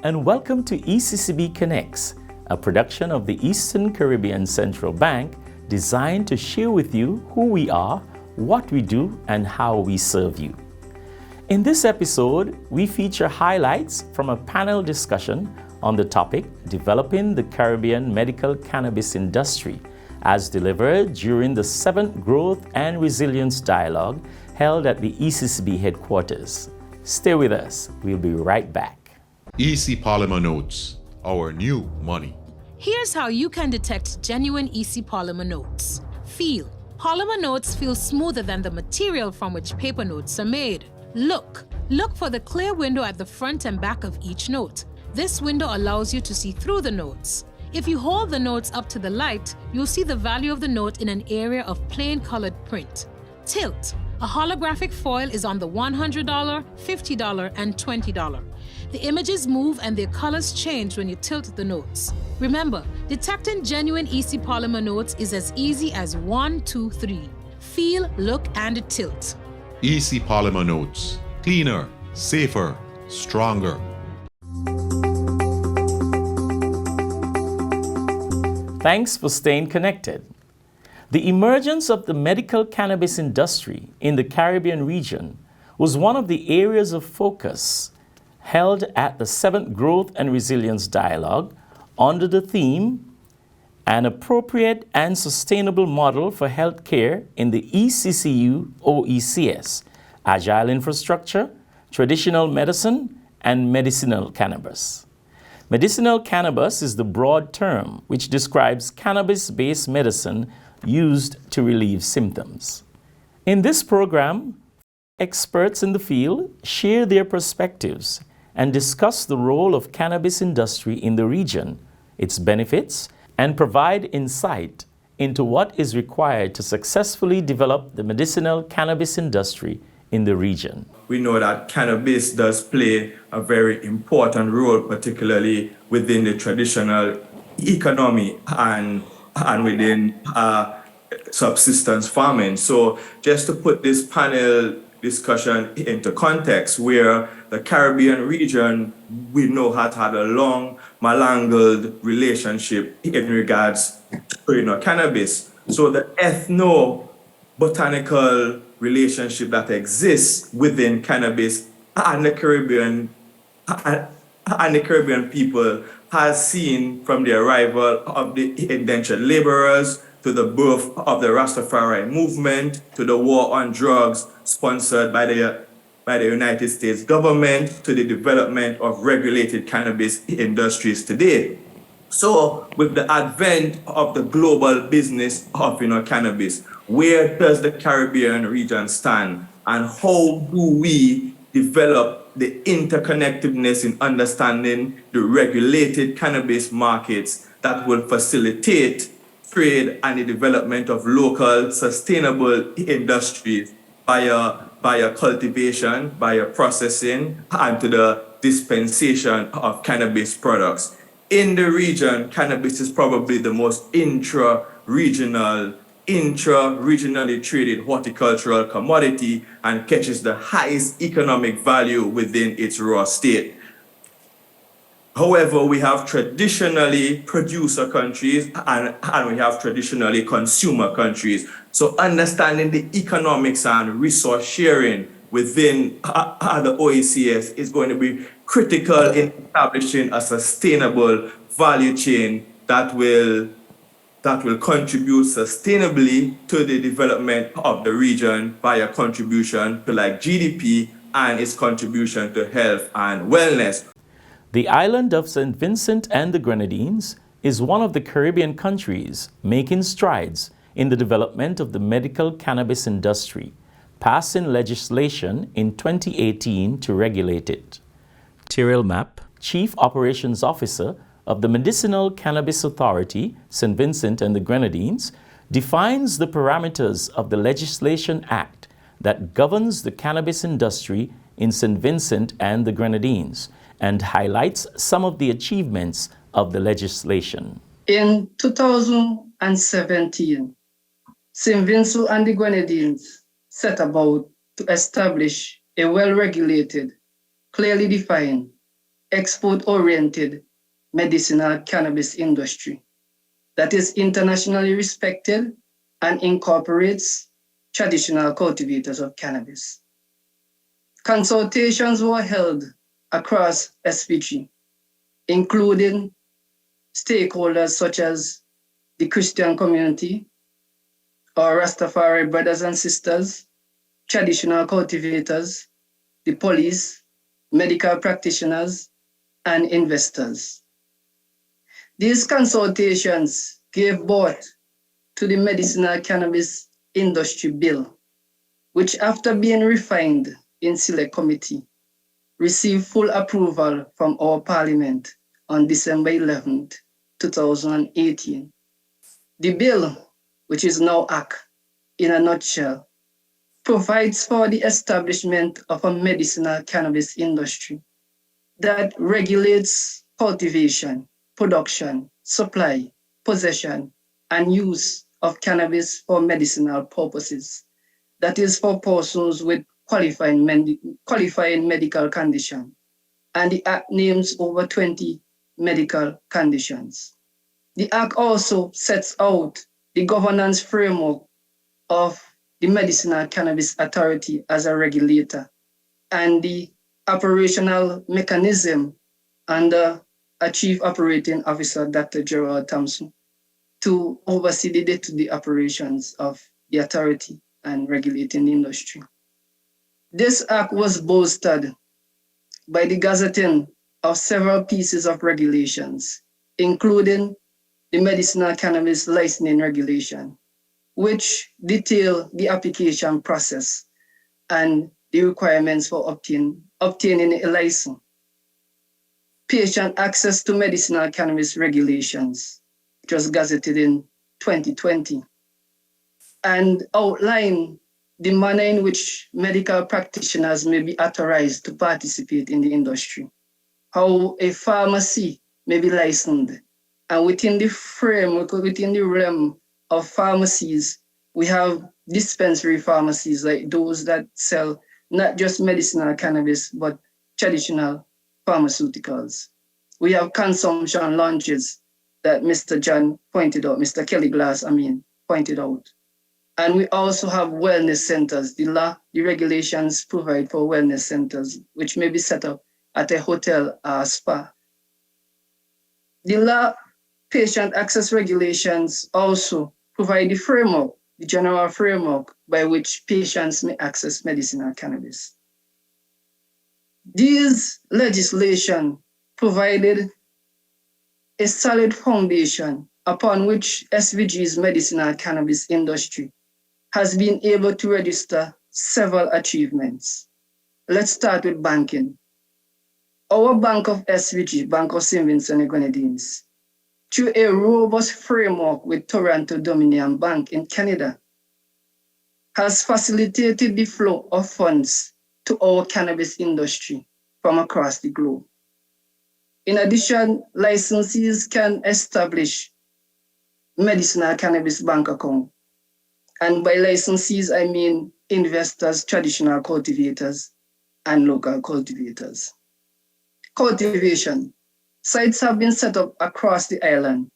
and welcome to ECCB Connects, a production of the Eastern Caribbean Central Bank designed to share with you who we are, what we do, and how we serve you. In this episode, we feature highlights from a panel discussion on the topic Developing the Caribbean Medical Cannabis Industry, as delivered during the 7th Growth and Resilience Dialogue held at the ECCB headquarters. Stay with us. We'll be right back. EC Polymer Notes, our new money. Here's how you can detect genuine EC polymer notes. Feel. Polymer notes feel smoother than the material from which paper notes are made. Look. Look for the clear window at the front and back of each note. This window allows you to see through the notes. If you hold the notes up to the light, you'll see the value of the note in an area of plain colored print. Tilt. A holographic foil is on the $100, $50, and $20. The images move and their colors change when you tilt the notes. Remember, detecting genuine EC polymer notes is as easy as 1, 2, 3. Feel, look, and tilt. EC Polymer Notes, cleaner, safer, stronger. Thanks for staying connected. The emergence of the medical cannabis industry in the Caribbean region was one of the areas of focus held at the 7th Growth and Resilience Dialogue under the theme An Appropriate and Sustainable Model for Healthcare in the ECCU OECS, Agile Infrastructure, Traditional Medicine, and Medicinal Cannabis. Medicinal cannabis is the broad term which describes cannabis-based medicine used to relieve symptoms. In this program, experts in the field share their perspectives and discuss the role of cannabis industry in the region, its benefits, and provide insight into what is required to successfully develop the medicinal cannabis industry in the region. We know that cannabis does play a very important role, particularly within the traditional economy and within subsistence farming. So just to put this panel discussion into context, where the Caribbean region, we know, has had a long, malangled relationship in regards to cannabis. So the ethno-botanical relationship that exists within cannabis and the Caribbean people has seen from the arrival of the indentured laborers to the birth of the Rastafari movement, to the war on drugs sponsored by the United States government, to the development of regulated cannabis industries today. So with the advent of the global business of cannabis, where does the Caribbean region stand? And how do we develop the interconnectedness in understanding the regulated cannabis markets that will facilitate trade and the development of local sustainable industries via cultivation, via processing, and to the dispensation of cannabis products. In the region, cannabis is probably the most intra-regionally traded horticultural commodity and catches the highest economic value within its raw state. However, we have traditionally producer countries and we have traditionally consumer countries. So understanding the economics and resource sharing within the OECS is going to be critical in establishing a sustainable value chain that will contribute sustainably to the development of the region via contribution to GDP and its contribution to health and wellness. The island of St. Vincent and the Grenadines is one of the Caribbean countries making strides in the development of the medical cannabis industry, passing legislation in 2018 to regulate it. Tyrell Mapp, Chief Operations Officer of the Medicinal Cannabis Authority, St. Vincent and the Grenadines, defines the parameters of the Legislation Act that governs the cannabis industry in St. Vincent and the Grenadines, and highlights some of the achievements of the legislation. In 2017, St. Vincent and the Grenadines set about to establish a well-regulated, clearly defined export-oriented medicinal cannabis industry that is internationally respected and incorporates traditional cultivators of cannabis. Consultations were held across SVG, including stakeholders such as the Christian community, our Rastafari brothers and sisters, traditional cultivators, the police, medical practitioners, and investors. These consultations gave birth to the Medicinal Cannabis Industry Bill, which after being refined in Select Committee, received full approval from our Parliament on December 11, 2018. The bill, which is now Act, in a nutshell, provides for the establishment of a medicinal cannabis industry that regulates cultivation, production, supply, possession, and use of cannabis for medicinal purposes. That is for persons with qualifying medical condition. And the Act names over 20 medical conditions. The Act also sets out the governance framework of the Medicinal Cannabis Authority as a regulator and the operational mechanism under a Chief Operating Officer, Dr. Gerald Thompson, to oversee the day-to-day operations of the authority and regulating the industry. This Act was bolstered by the gazetting of several pieces of regulations, including the Medicinal Cannabis Licensing Regulation, which detail the application process and the requirements for obtaining a license. Patient access to medicinal cannabis regulations, which was gazetted in 2020, and outline the manner in which medical practitioners may be authorized to participate in the industry, how a pharmacy may be licensed, and within the framework, within the realm of pharmacies, we have dispensary pharmacies like those that sell not just medicinal cannabis, but traditional pharmaceuticals. We have consumption lounges that Mr. John pointed out, Mr. Kelly Glass, pointed out. And we also have wellness centers. The regulations provide for wellness centers, which may be set up at a hotel or spa. The patient access regulations also provide the framework, the general framework by which patients may access medicinal cannabis. These legislation provided a solid foundation upon which SVG's medicinal cannabis industry has been able to register several achievements. Let's start with banking. Our Bank of SVG, Bank of St. Vincent and Grenadines, through a robust framework with Toronto Dominion Bank in Canada, has facilitated the flow of funds to our cannabis industry from across the globe. In addition, licensees can establish medicinal cannabis bank account. And by licensees, I mean investors, traditional cultivators, and local cultivators. Cultivation. Sites have been set up across the island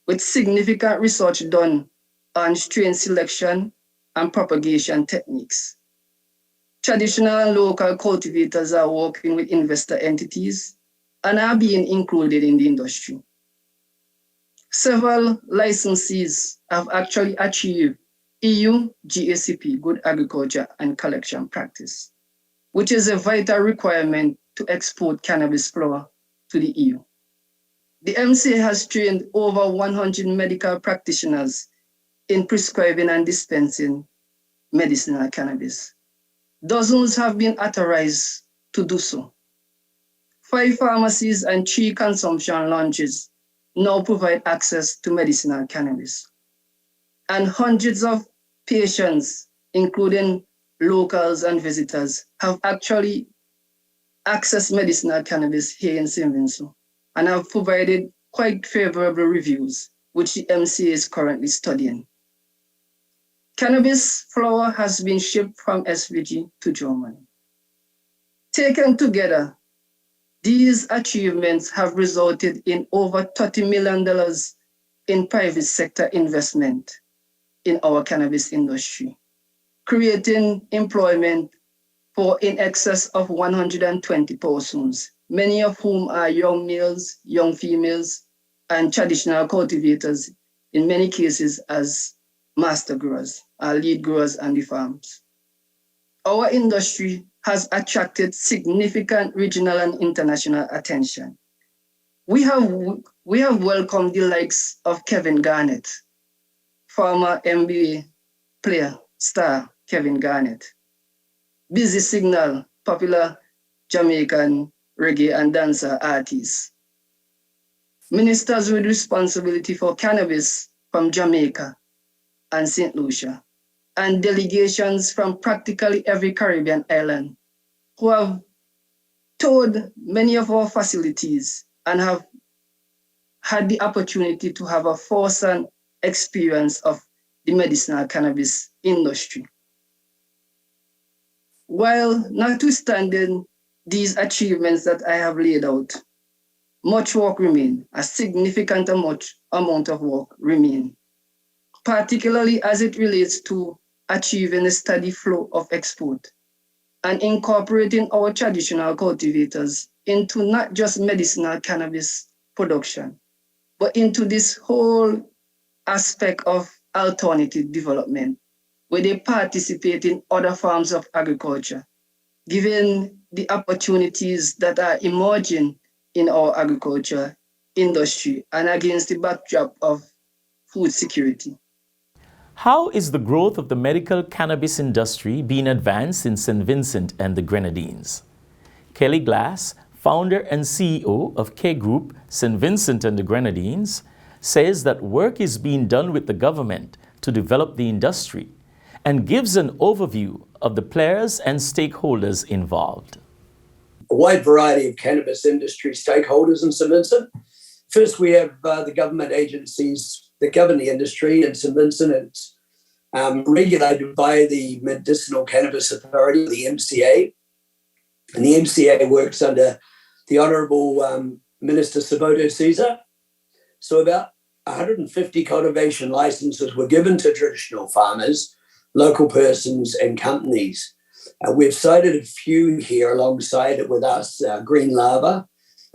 with significant research done on strain selection and propagation techniques. Traditional and local cultivators are working with investor entities and are being included in the industry. Several licensees have actually achieved EU GACP, Good Agriculture and Collection Practice, which is a vital requirement to export cannabis flower to the EU. The MCA has trained over 100 medical practitioners in prescribing and dispensing medicinal cannabis. Dozens have been authorized to do so. 5 pharmacies and 3 consumption lounges now provide access to medicinal cannabis. And hundreds of patients, including locals and visitors, have actually accessed medicinal cannabis here in St. Vincent and have provided quite favorable reviews, which the MCA is currently studying. Cannabis flower has been shipped from SVG to Germany. Taken together, These achievements have resulted in over $30 million in private sector investment in our cannabis industry, creating employment for in excess of 120 persons, many of whom are young males, young females, and traditional cultivators, in many cases as master growers, lead growers on the farms. Our industry has attracted significant regional and international attention. We have welcomed the likes of Kevin Garnett, former NBA player, star Kevin Garnett, Busy Signal, popular Jamaican reggae and dancer artist, ministers with responsibility for cannabis from Jamaica and St. Lucia, and delegations from practically every Caribbean island who have toured many of our facilities and have had the opportunity to have a first-hand experience of the medicinal cannabis industry. While notwithstanding these achievements that I have laid out, much work remains, a significant amount of work remains, particularly as it relates to achieving a steady flow of export and incorporating our traditional cultivators into not just medicinal cannabis production, but into this whole aspect of alternative development, where they participate in other forms of agriculture, given the opportunities that are emerging in our agriculture industry and against the backdrop of food security. How is the growth of the medical cannabis industry being advanced in St. Vincent and the Grenadines? Kelly Glass, founder and CEO of K Group, St. Vincent and the Grenadines, says that work is being done with the government to develop the industry and gives an overview of the players and stakeholders involved. A wide variety of cannabis industry stakeholders in St. Vincent. First, we have the government agencies that govern the industry in St. Vincent. It's regulated by the Medicinal Cannabis Authority, the MCA. And the MCA works under the Honourable Minister Saboto Caesar. So about 150 cultivation licenses were given to traditional farmers, local persons and companies. We've cited a few here alongside it with us, Green Lava,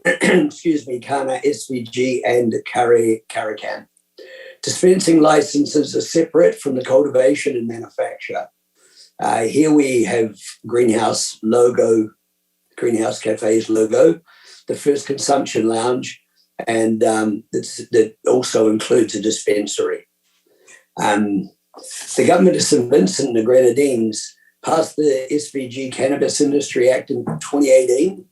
excuse me, Kana SVG and Caracan. Dispensing licenses are separate from the cultivation and manufacture. Here we have Greenhouse Cafe's logo, the first consumption lounge, and that also includes a dispensary. The government of St. Vincent and the Grenadines passed the SVG Cannabis Industry Act in 2018,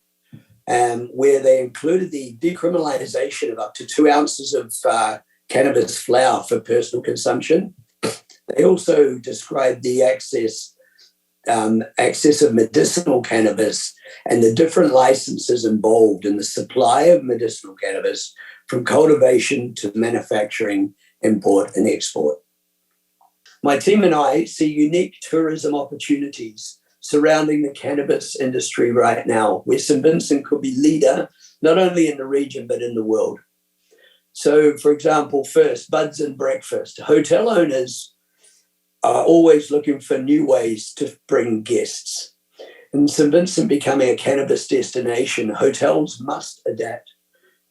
where they included the decriminalisation of up to 2 ounces of cannabis flower for personal consumption. They also described the access of medicinal cannabis and the different licenses involved in the supply of medicinal cannabis, from cultivation to manufacturing, import and export. My team and I see unique tourism opportunities surrounding the cannabis industry right now, where St. Vincent could be leader, not only in the region, but in the world. So, for example, first, Buds and Breakfast. Hotel owners are always looking for new ways to bring guests. In St. Vincent becoming a cannabis destination, hotels must adapt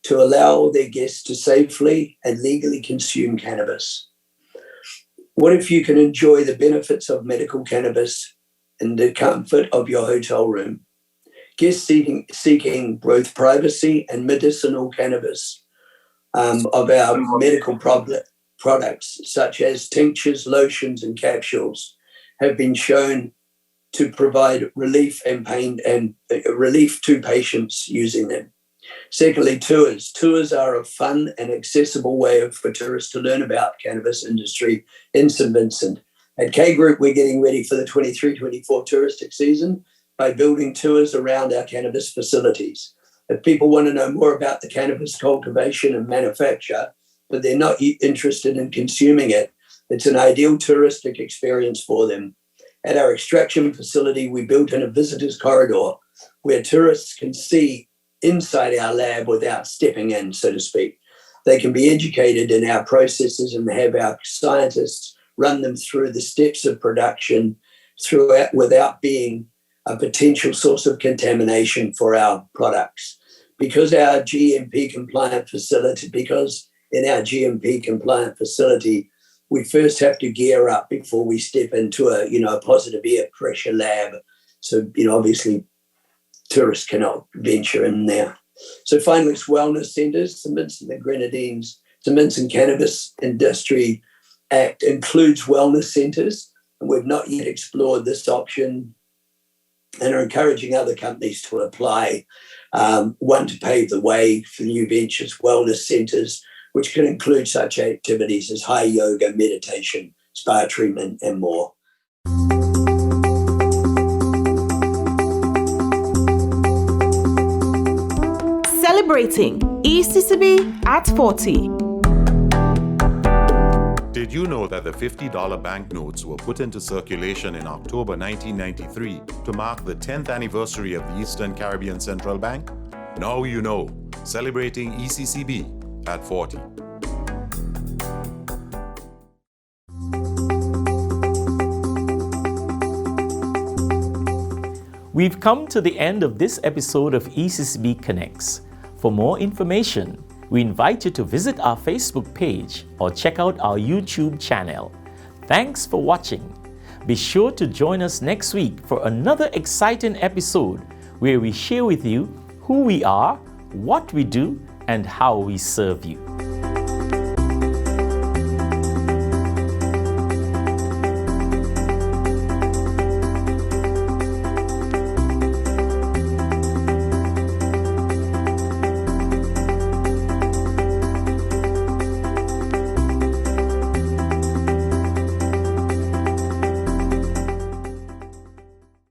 to allow their guests to safely and legally consume cannabis. What if you can enjoy the benefits of medical cannabis in the comfort of your hotel room? Guests seeking both privacy and medicinal cannabis of our medical products, such as tinctures, lotions, and capsules, have been shown to provide relief and pain and relief to patients using them. Secondly, tours. Tours are a fun and accessible way for tourists to learn about cannabis industry in St. Vincent. At K Group, we're getting ready for the 23-24 touristic season by building tours around our cannabis facilities. If people want to know more about the cannabis cultivation and manufacture, but they're not interested in consuming it, it's an ideal touristic experience for them. At our extraction facility, we built in a visitor's corridor where tourists can see inside our lab without stepping in, so to speak. They can be educated in our processes and have our scientists run them through the steps of production throughout without being a potential source of contamination for our products. Because in our GMP compliant facility, we first have to gear up before we step into a positive air pressure lab. So, obviously tourists cannot venture in there. So finally, it's wellness centres. The Mints and the Grenadines, the Mints and Cannabis Industry Act includes wellness centres, and we've not yet explored this option and are encouraging other companies to apply. One, to pave the way for new ventures, wellness centres, which can include such activities as high yoga, meditation, spa treatment, and more. Celebrating ECCB at 40. Did you know that the $50 banknotes were put into circulation in October 1993 to mark the 10th anniversary of the Eastern Caribbean Central Bank? Now you know, celebrating ECCB at 40. We've come to the end of this episode of ECCB Connects. For more information, we invite you to visit our Facebook page or check out our YouTube channel. Thanks for watching. Be sure to join us next week for another exciting episode where we share with you who we are, what we do, and how we serve you.